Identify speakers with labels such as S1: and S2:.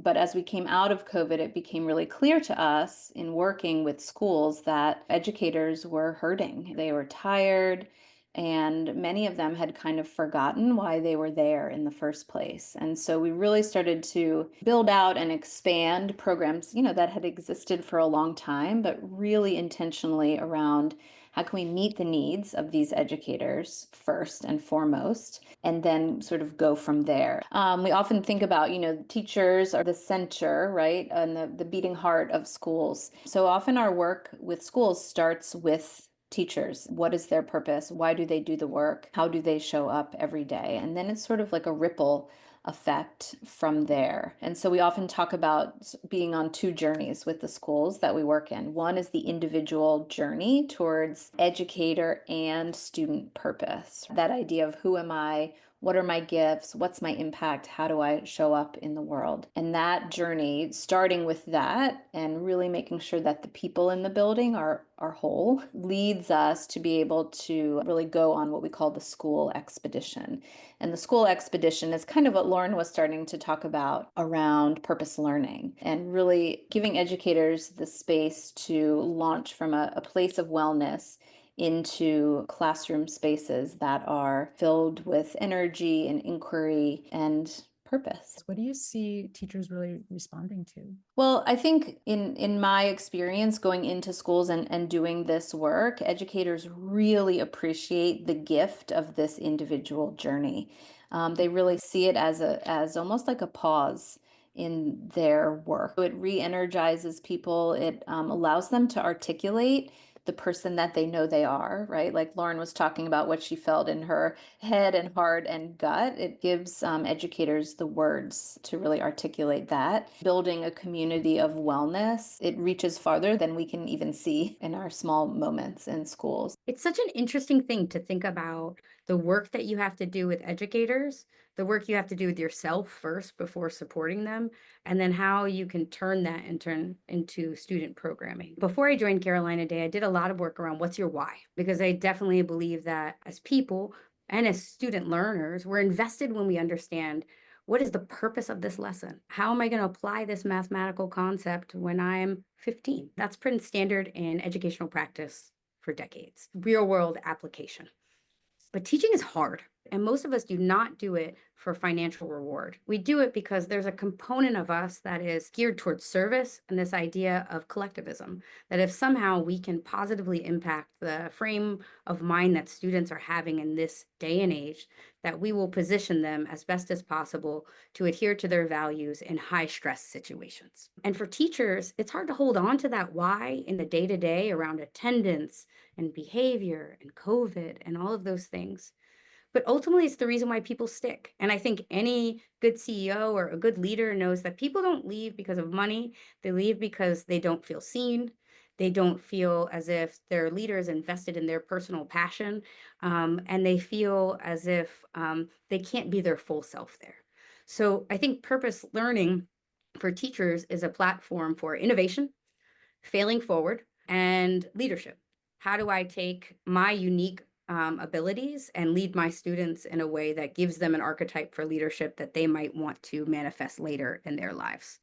S1: But as we came out of COVID, it became really clear to us in working with schools that educators were hurting. They were tired, and many of them had kind of forgotten why they were there in the first place. And so we really started to build out and expand programs, that had existed for a long time, but really intentionally around how can we meet the needs of these educators first and foremost, and then sort of go from there. We often think about, teachers are the center, right, and the beating heart of schools. So often our work with schools starts with teachers. What is their purpose? Why do they do the work? How do they show up every day? And then it's sort of like a ripple effect from there. And so we often talk about being on two journeys with the schools that we work in. One is the individual journey towards educator and student purpose. That idea of who am I? What are my gifts? What's my impact? How do I show up in the world? And that journey, starting with that and really making sure that the people in the building are whole, leads us to be able to really go on what we call the school expedition. And the school expedition is kind of what Lauren was starting to talk about around purpose learning and really giving educators the space to launch from a place of wellness into classroom spaces that are filled with energy and inquiry and purpose.
S2: What do you see teachers really responding to?
S1: Well, I think in my experience going into schools and doing this work, educators really appreciate the gift of this individual journey. They really see it as almost like a pause in their work. It re-energizes people. It allows them to articulate the person that they know they are, right? Like Lauren was talking about what she felt in her head and heart and gut. It gives educators the words to really articulate that. Building a community of wellness, it reaches farther than we can even see in our small moments in schools.
S3: It's such an interesting thing to think about the work that you have to do with educators, the work you have to do with yourself first before supporting them, and then how you can turn that and turn into student programming. Before I joined Carolina Day, I did a lot of work around what's your why? Because I definitely believe that as people and as student learners, we're invested when we understand what is the purpose of this lesson? How am I going to apply this mathematical concept when I'm 15? That's pretty standard in educational practice for decades. Real world application. But teaching is hard. And most of us do not do it for financial reward. We do it because there's a component of us that is geared towards service and this idea of collectivism, that if somehow we can positively impact the frame of mind that students are having in this day and age, that we will position them as best as possible to adhere to their values in high stress situations. And for teachers, it's hard to hold on to that why in the day to day around attendance and behavior and COVID and all of those things. But ultimately, it's the reason why people stick. And I think any good CEO or a good leader knows that people don't leave because of money. They leave because they don't feel seen. They don't feel as if their leader is invested in their personal passion. And they feel as if they can't be their full self there. So I think purpose learning for teachers is a platform for innovation, failing forward, and leadership. How do I take my unique abilities and lead my students in a way that gives them an archetype for leadership that they might want to manifest later in their lives?